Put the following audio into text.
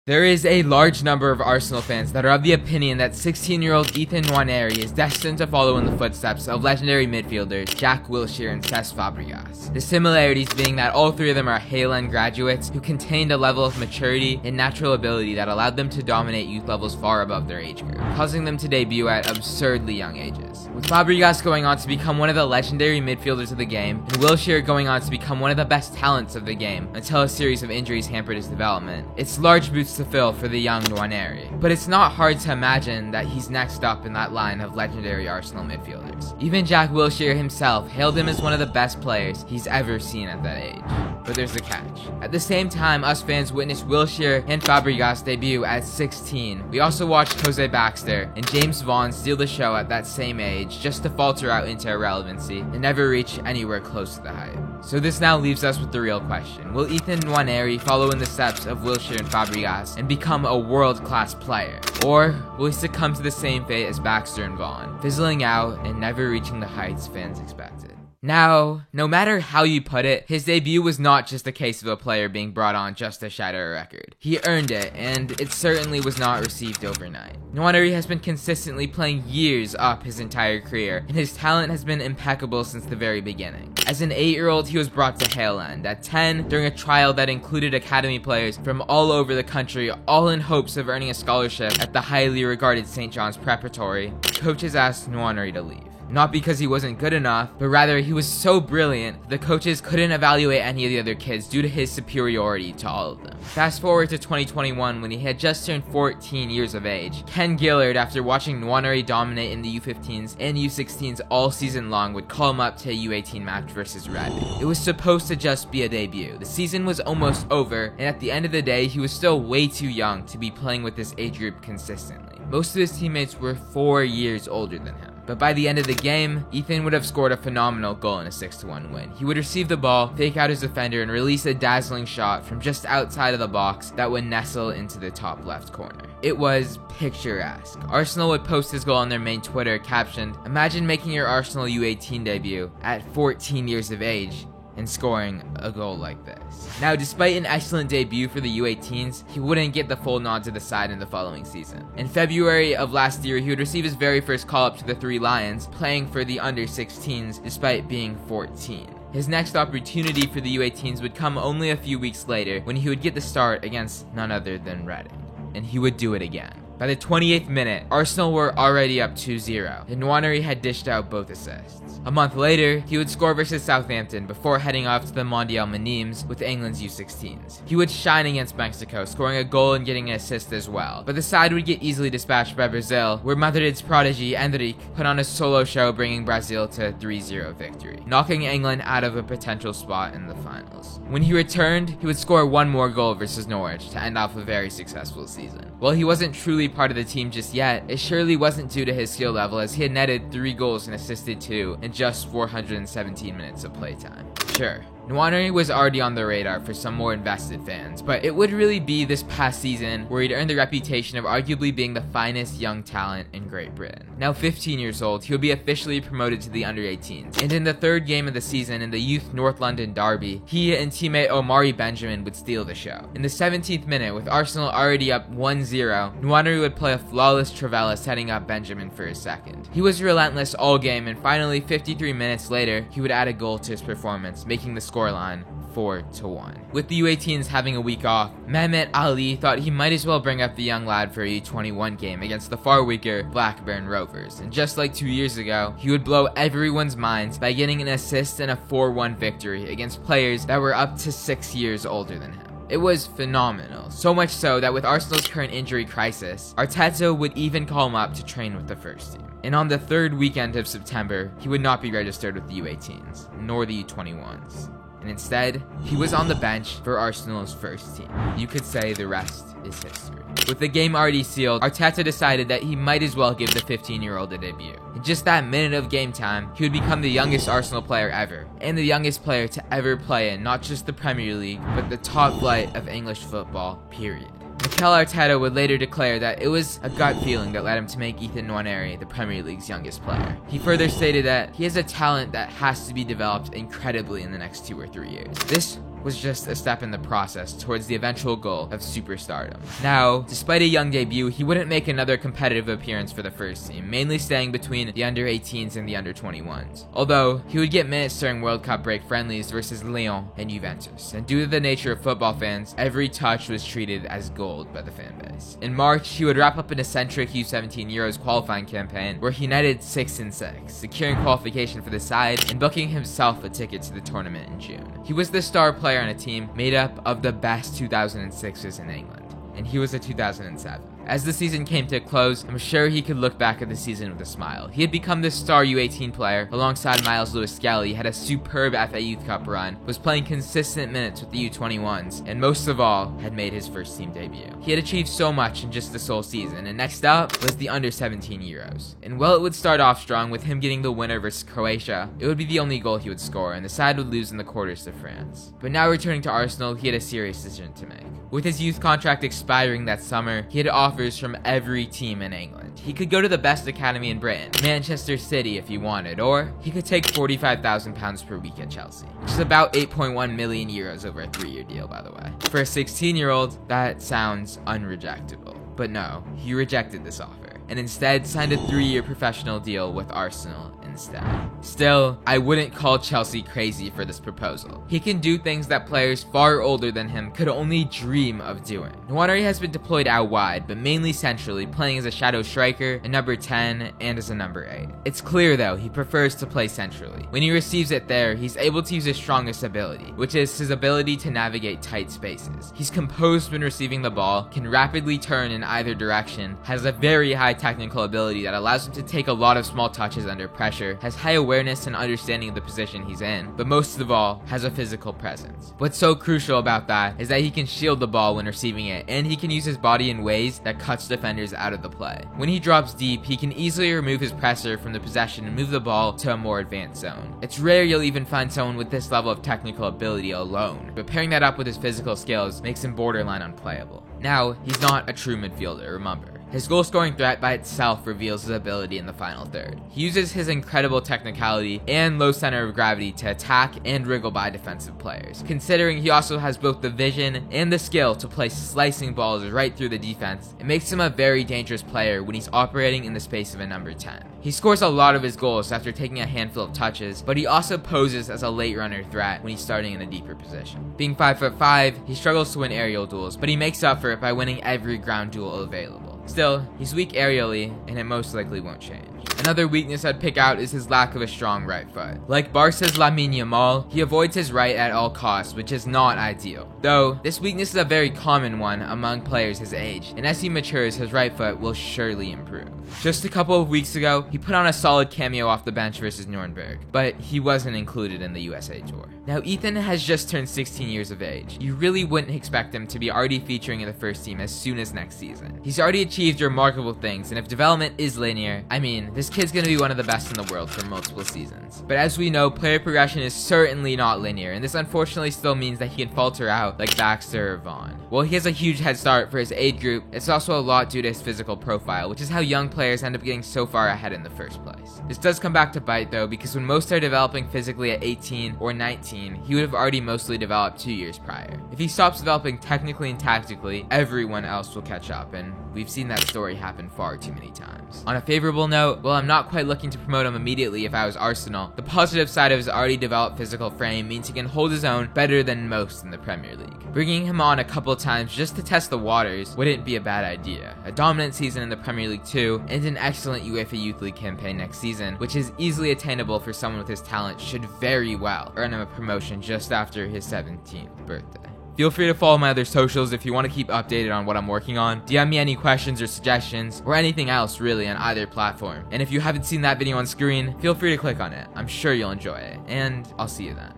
There is a large number of Arsenal fans that are of the opinion that 16-year-old Ethan Nwaneri is destined to follow in the footsteps of legendary midfielders Jack Wilshere and Cesc Fabregas. The similarities being that all three of them are Haaland graduates who contained a level of maturity and natural ability that allowed them to dominate youth levels far above their age group, causing them to debut at absurdly young ages. With Fabregas going on to become one of the legendary midfielders of the game, and Wilshere going on to become one of the best talents of the game until a series of injuries hampered his development, it's large boots to fill for the young Nwaneri. But it's not hard to imagine that he's next up in that line of legendary Arsenal midfielders. Even Jack Wilshere himself hailed him as one of the best players he's ever seen at that age. But there's a catch. At the same time us fans witnessed Wilshere and Fabregas debut at 16, we also watched Jose Baxter and James Vaughan steal the show at that same age just to falter out into irrelevancy and never reach anywhere close to the hype. So this now leaves us with the real question. Will Ethan Nwaneri follow in the steps of Wilshere and Fabregas and become a world-class player? Or will he succumb to the same fate as Baxter and Vaughan, fizzling out and never reaching the heights fans expected? Now, no matter how you put it, his debut was not just a case of a player being brought on just to shatter a record. He earned it, and it certainly was not received overnight. Nwaneri has been consistently playing years up his entire career, and his talent has been impeccable since the very beginning. As an 8-year-old, he was brought to Haaland. At 10, during a trial that included academy players from all over the country, all in hopes of earning a scholarship at the highly regarded St. John's Preparatory, coaches asked Nwaneri to leave. Not because he wasn't good enough, but rather he was so brilliant that the coaches couldn't evaluate any of the other kids due to his superiority to all of them. Fast forward to 2021 when he had just turned 14 years of age. Ken Gillard, after watching Nwaneri dominate in the U15s and U16s all season long, would call him up to a U18 match versus Red. It was supposed to just be a debut. The season was almost over, and at the end of the day, he was still way too young to be playing with this age group consistently. Most of his teammates were 4 years older than him. But by the end of the game, Ethan would have scored a phenomenal goal in a 6-1 win. He would receive the ball, fake out his defender, and release a dazzling shot from just outside of the box that would nestle into the top left corner. It was picturesque. Arsenal would post his goal on their main Twitter, captioned, "Imagine making your Arsenal U18 debut at 14 years of age and scoring a goal like this." Now, despite an excellent debut for the U18s, he wouldn't get the full nod to the side in the following season. In February of last year, he would receive his very first call-up to the Three Lions, playing for the under-16s despite being 14. His next opportunity for the U18s would come only a few weeks later when he would get the start against none other than Reading. And he would do it again. By the 28th minute, Arsenal were already up 2-0, and Nwaneri had dished out both assists. A month later, he would score versus Southampton before heading off to the Mondial Minimes with England's U16s. He would shine against Mexico, scoring a goal and getting an assist as well. But the side would get easily dispatched by Brazil, where Madrid's prodigy Endrick put on a solo show, bringing Brazil to a 3-0 victory, knocking England out of a potential spot in the finals. When he returned, he would score one more goal versus Norwich to end off a very successful season. While he wasn't truly part of the team just yet, it surely wasn't due to his skill level, as he had netted 3 goals and assisted 2 in just 417 minutes of playtime. Sure, Nwaneri was already on the radar for some more invested fans, but it would really be this past season where he'd earned the reputation of arguably being the finest young talent in Great Britain. Now 15 years old, he would be officially promoted to the under-18s, and in the 3rd game of the season in the Youth North London derby, he and teammate Omari Benjamin would steal the show. In the 17th minute, with Arsenal already up 1-0, Nwaneri would play a flawless trivela, setting up Benjamin for his second. He was relentless all game, and finally 53 minutes later, he would add a goal to his performance, making the scoreline 4-1. With the U18s having a week off, Mehmet Ali thought he might as well bring up the young lad for a U21 game against the far weaker Blackburn Rovers. And just like 2 years ago, he would blow everyone's minds by getting an assist and a 4-1 victory against players that were up to 6 years older than him. It was phenomenal, so much so that with Arsenal's current injury crisis, Arteta would even call him up to train with the first team. And on the 3rd weekend of September, he would not be registered with the U18s, nor the U21s. And instead, he was on the bench for Arsenal's first team. You could say the rest is history. With the game already sealed, Arteta decided that he might as well give the 15-year-old a debut. In just that minute of game time, he would become the youngest Arsenal player ever, and the youngest player to ever play in not just the Premier League, but the top flight of English football, period. Mikel Arteta would later declare that it was a gut feeling that led him to make Ethan Nwaneri the Premier League's youngest player. He further stated that he has a talent that has to be developed incredibly in the next 2 or 3 years. This was just a step in the process towards the eventual goal of superstardom. Now, despite a young debut, he wouldn't make another competitive appearance for the first team, mainly staying between the under-18s and the under-21s. Although, he would get minutes during World Cup break friendlies versus Lyon and Juventus, and due to the nature of football fans, every touch was treated as gold by the fan base. In March, he would wrap up an eccentric U17 Euros qualifying campaign where he netted 6 and 6, securing qualification for the side and booking himself a ticket to the tournament in June. He was the star player on a team made up of the best 2006s in England, and he was a 2007. As the season came to a close, I'm sure he could look back at the season with a smile. He had become the star U18 player alongside Miles Lewis-Skelly, had a superb FA Youth Cup run, was playing consistent minutes with the U21s, and most of all, had made his first team debut. He had achieved so much in just the sole season, and next up was the Under-17 Euros. And while it would start off strong with him getting the winner versus Croatia, it would be the only goal he would score, and the side would lose in the quarters to France. But now returning to Arsenal, he had a serious decision to make. With his youth contract expiring that summer, he had offers from every team in England. He could go to the best academy in Britain, Manchester City if he wanted, or he could take £45,000 per week at Chelsea, which is about 8.1 million euros over a 3-year deal, by the way. For a 16-year-old, that sounds unrejectable. But no, he rejected this offer, and instead signed a 3-year professional deal with Arsenal instead. Still, I wouldn't call Chelsea crazy for this proposal. He can do things that players far older than him could only dream of doing. Nwaneri has been deployed out wide, but mainly centrally, playing as a shadow striker, a number 10, and as a number 8. It's clear though, he prefers to play centrally. When he receives it there, he's able to use his strongest ability, which is his ability to navigate tight spaces. He's composed when receiving the ball, can rapidly turn in either direction, has a very high technical ability that allows him to take a lot of small touches under pressure, has high awareness and understanding of the position he's in, but most of all, has a physical presence. What's so crucial about that is that he can shield the ball when receiving it, and he can use his body in ways that cuts defenders out of the play. When he drops deep, he can easily remove his presser from the possession and move the ball to a more advanced zone. It's rare you'll even find someone with this level of technical ability alone, but pairing that up with his physical skills makes him borderline unplayable. Now, he's not a true midfielder, remember. His goal-scoring threat by itself reveals his ability in the final third. He uses his incredible technicality and low center of gravity to attack and wriggle by defensive players, considering he also has both the vision and the skill to play slicing balls right through the defense. It makes him a very dangerous player when he's operating in the space of a number 10. He scores a lot of his goals after taking a handful of touches, but he also poses as a late runner threat when he's starting in a deeper position. Being 5'5", he struggles to win aerial duels, but he makes up for it by winning every ground duel available. Still, he's weak aerially, and it most likely won't change. Another weakness I'd pick out is his lack of a strong right foot. Like Barca's Lamine Yamal, he avoids his right at all costs, which is not ideal. Though, this weakness is a very common one among players his age, and as he matures, his right foot will surely improve. Just a couple of weeks ago, he put on a solid cameo off the bench versus Nuremberg, but he wasn't included in the USA tour. Now, Ethan has just turned 16 years of age. You really wouldn't expect him to be already featuring in the first team as soon as next season. He's already achieved remarkable things, and if development is linear, I mean, this kid's gonna be one of the best in the world for multiple seasons. But as we know, player progression is certainly not linear, and this unfortunately still means that he can falter out like Baxter or Vaughn. While he has a huge head start for his age group, it's also a lot due to his physical profile, which is how young players end up getting so far ahead in the first place. This does come back to bite though, because when most are developing physically at 18 or 19, he would have already mostly developed 2 years prior. If he stops developing technically and tactically, everyone else will catch up, and we've seen that story happen far too many times. On a favorable note, while I'm not quite looking to promote him immediately if I was Arsenal, the positive side of his already developed physical frame means he can hold his own better than most in the Premier League. Bringing him on a couple times just to test the waters wouldn't be a bad idea. A dominant season in the Premier League too, and an excellent UEFA Youth League campaign next season, which is easily attainable for someone with his talent, should very well earn him a promotion just after his 17th birthday. Feel free to follow my other socials if you want to keep updated on what I'm working on. DM me any questions or suggestions, or anything else really on either platform. And if you haven't seen that video on screen, feel free to click on it. I'm sure you'll enjoy it, and I'll see you then.